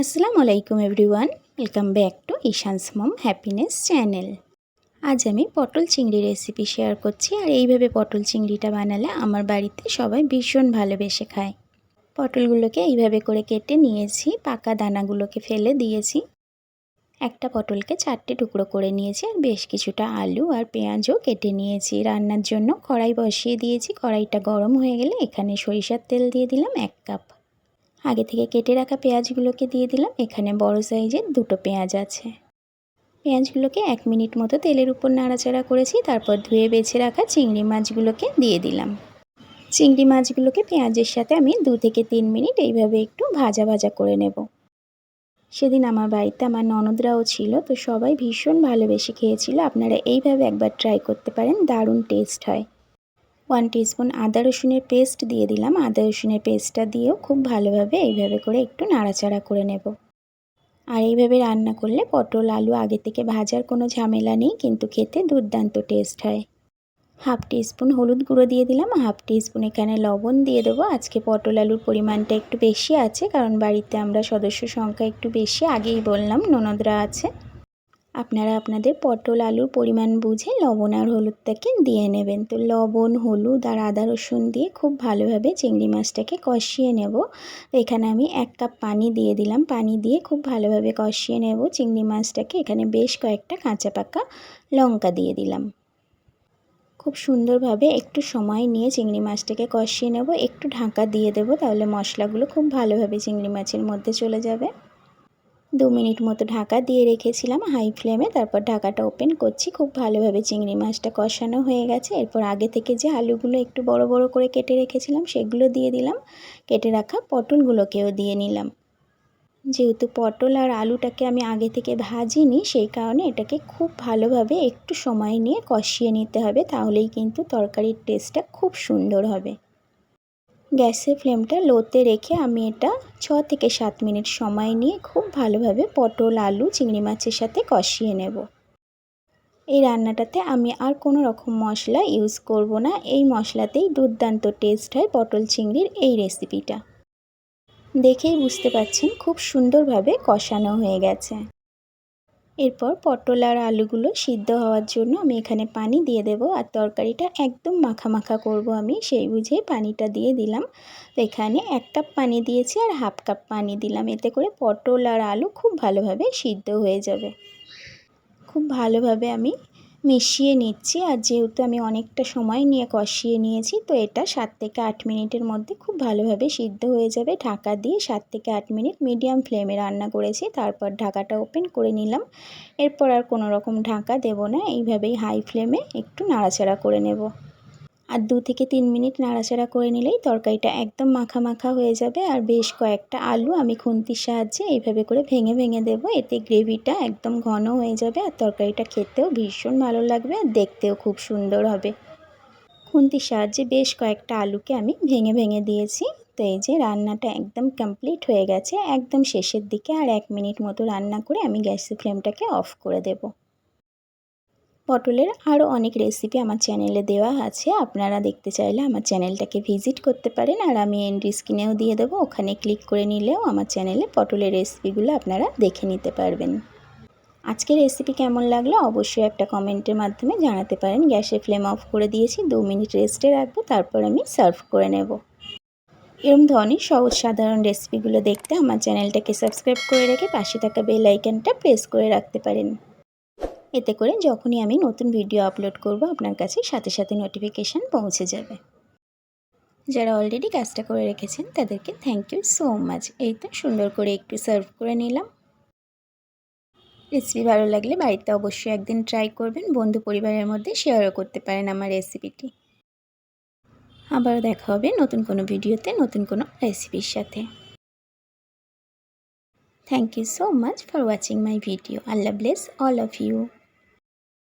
আসসালামু আলাইকুম everyone, welcome back to Ishan's mom happiness channel. আজ আমি পটল চিংড়ি রেসিপি শেয়ার করছি। আর এইভাবে পটল চিংড়িটা বানালে আমার বাড়িতে সবাই ভীষণ ভালোবেসে খায়। পটলগুলোকে এইভাবে করে কেটে নিয়েছি, পাকা দানাগুলোকে ফেলে দিয়েছি। একটা পটলকে 4টে টুকরো করে নিয়েছি আর বেশ কিছুটা আলু আর পেঁয়াজও কেটে নিয়েছি। রান্নার জন্য কড়াই বসিয়ে দিয়েছি। কড়াইটা গরম হয়ে গেলে এখানে সরিষার তেল দিয়ে দিলাম 1 কাপ। আগে থেকে কেটে রাখা পেঁয়াজগুলোকে দিয়ে দিলাম। এখানে বড় সাইজের 2টো পেঁয়াজ আছে। পেঁয়াজগুলোকে 1 মিনিট মতো তেলের উপর নাড়াচাড়া করেছি। তারপর ধুয়ে বেছে রাখা চিংড়ি মাছগুলোকে দিয়ে দিলাম। চিংড়ি মাছগুলোকে পেঁয়াজের সাথে আমি 2 থেকে 3 মিনিট এইভাবে একটু ভাজা ভাজা করে নেব। সেদিন আমার বাড়িতে আমার ননদরাও ছিল, তো সবাই ভীষণ ভালোবেসে খেয়েছিল। আপনারা এইভাবে একবার ট্রাই করতে পারেন, দারুণ টেস্ট হয়। 1 টিস্পুন আদা রসুনের পেস্ট দিয়ে দিলাম। আদা রসুনের পেস্টটা দিয়েও খুব ভালোভাবে এইভাবে করে একটু নাড়াচাড়া করে নেব। আর এইভাবে রান্না করলে পটল আলু আগে থেকে ভাজার কোনো ঝামেলা নেই, কিন্তু খেতে দুর্দান্ত টেস্ট হয়। 1/2 টিস্পুন হলুদ গুঁড়ো দিয়ে দিলাম। 1/2 টিস্পুন এখানে লবণ দিয়ে দেবো। আজকে পটল আলুর পরিমাণটা একটু বেশি আছে, কারণ বাড়িতে আমরা সদস্য সংখ্যা একটু বেশি, আগেই বললাম ননদরা আছে। আপনারা আপনাদের পটল আলুর পরিমাণ বুঝে লবণ আর হলুদটাকে দিয়ে নেবেন। তো লবণ হলুদ আর আদা রসুন দিয়ে খুব ভালোভাবে চিংড়ি মাছটাকে কষিয়ে নেব। তো এখানে আমি 1 কাপ পানি দিয়ে দিলাম। পানি দিয়ে খুব ভালোভাবে কষিয়ে নেব চিংড়ি মাছটাকে। এখানে বেশ কয়েকটা কাঁচা পাকা লঙ্কা দিয়ে দিলাম। খুব সুন্দরভাবে একটু সময় নিয়ে চিংড়ি মাছটাকে কষিয়ে নেব। একটু ঢাকা দিয়ে দেব, তাহলে মশলাগুলো খুব ভালোভাবে চিংড়ি মাছের মধ্যে চলে যাবে। 2 মিনিট মতো ঢাকা দিয়ে রেখেছিলাম হাই ফ্লেমে। তারপর ঢাকাটা ওপেন করছি। খুব ভালোভাবে চিংড়ি মাছটা কষানো হয়ে গেছে। এরপর আগে থেকে যে আলুগুলো একটু বড় বড় করে কেটে রেখেছিলাম সেগুলো দিয়ে দিলাম। কেটে রাখা পটলগুলোকেও দিয়ে নিলাম। যেহেতু পটল আর আলুটাকে আমি আগে থেকে ভাজিনি, সেই কারণে এটাকে খুব ভালোভাবে একটু সময় নিয়ে কষিয়ে নিতে হবে, তাহলেই কিন্তু তরকারির টেস্টটা খুব সুন্দর হবে। গ্যাসের ফ্লেমটা লোতে রেখে আমি এটা 6 থেকে 7 মিনিট সময় নিয়ে খুব ভালোভাবে পটল আলু চিংড়ি মাছের সাথে কষিয়ে নেব। এই রান্নাটাতে আমি আর কোনো রকম মশলা ইউজ করব না। এই মশলাতেই দুর্দান্ত টেস্ট হয় পটল চিংড়ির এই রেসিপিটা। দেখেই বুঝতে পারছেন খুব সুন্দরভাবে কষানো হয়ে গেছে। এরপর পটল আর আলুগুলো সিদ্ধ হওয়ার জন্য আমি এখানে পানি দিয়ে দেব। আর তরকারিটা একদম মাখা মাখা করব আমি, সেই বুঝেই পানিটা দিয়ে দিলাম। তো এখানে 1 কাপ পানি দিয়েছি আর 1/2 কাপ পানি দিলাম। এতে করে পটল আর আলু খুব ভালোভাবে সিদ্ধ হয়ে যাবে। খুব ভালোভাবে আমি মিশিয়ে নিচ্ছি। আর যেহেতু আমি অনেকটা সময় নিয়ে কষিয়ে নিয়েছি, তো এটা 7 থেকে 8 মিনিটের মধ্যে খুব ভালোভাবে সিদ্ধ হয়ে যাবে। ঢাকা দিয়ে 7 থেকে 8 মিনিট মিডিয়াম ফ্লেমে রান্না করেছি। তারপর ঢাকাটা ওপেন করে নিলাম। এরপর আর কোনো রকম ঢাকা দেব না, এইভাবেই হাই ফ্লেমে একটু নাড়াচাড়া করে নেব। আর 2 থেকে 3 মিনিট নাড়াচাড়া করে নিলেই তরকারিটা একদম মাখা মাখা হয়ে যাবে। আর বেশ কয়েকটা আলু আমি খুন্তির সাহায্যে এইভাবে করে ভেঙে ভেঙে দেব। এতে গ্রেভিটা একদম ঘন হয়ে যাবে আর তরকারিটা খেতেও ভীষণ ভালো লাগবে আর দেখতেও খুব সুন্দর হবে। খুন্তির সাহায্যে বেশ কয়েকটা আলুকে আমি ভেঙে ভেঙে দিয়েছি। তো এই যে রান্নাটা একদম কমপ্লিট হয়ে গেছে, একদম শেষের দিকে আর 1 মিনিট মতো রান্না করে আমি গ্যাসের ফ্লেমটাকে অফ করে দেব। পটলের আরও অনেক রেসিপি আমার চ্যানেলে দেওয়া আছে, আপনারা দেখতে চাইলে আমার চ্যানেলটাকে ভিজিট করতে পারেন। আর আমি এন্ড স্ক্রিনেও দিয়ে দেবো, ওখানে ক্লিক করে নিলেও আমার চ্যানেলে পটলের রেসিপিগুলো আপনারা দেখে নিতে পারবেন। আজকের রেসিপি কেমন লাগলো অবশ্যই একটা কমেন্টের মাধ্যমে জানাতে পারেন। গ্যাসের ফ্লেম অফ করে দিয়েছি, 2 মিনিট রেস্টে রাখবো, তারপর আমি সার্ভ করে নেব। এরকম ধরনের সহজ সাধারণ রেসিপিগুলো দেখতে আমার চ্যানেলটাকে সাবস্ক্রাইব করে রেখে পাশে থাকা বেল আইকনটা প্রেস করে রাখতে পারেন। এতে করে যখনই আমি নতুন ভিডিও আপলোড করব আপনার কাছে সাথে সাথে নোটিফিকেশান পৌঁছে যাবে। যারা অলরেডি কাজটা করে রেখেছেন তাদেরকে থ্যাংক ইউ সো মাচ। এই তো সুন্দর করে একটু সার্ভ করে নিলাম। রেসিপি ভালো লাগলে বাড়িতে অবশ্যই একদিন ট্রাই করবেন। বন্ধু পরিবারের মধ্যে শেয়ারও করতে পারেন আমার রেসিপিটি। আবারও দেখা হবে নতুন কোনো ভিডিওতে নতুন কোনো রেসিপির সাথে। Thank you so much for watching my video. Allah bless all of you.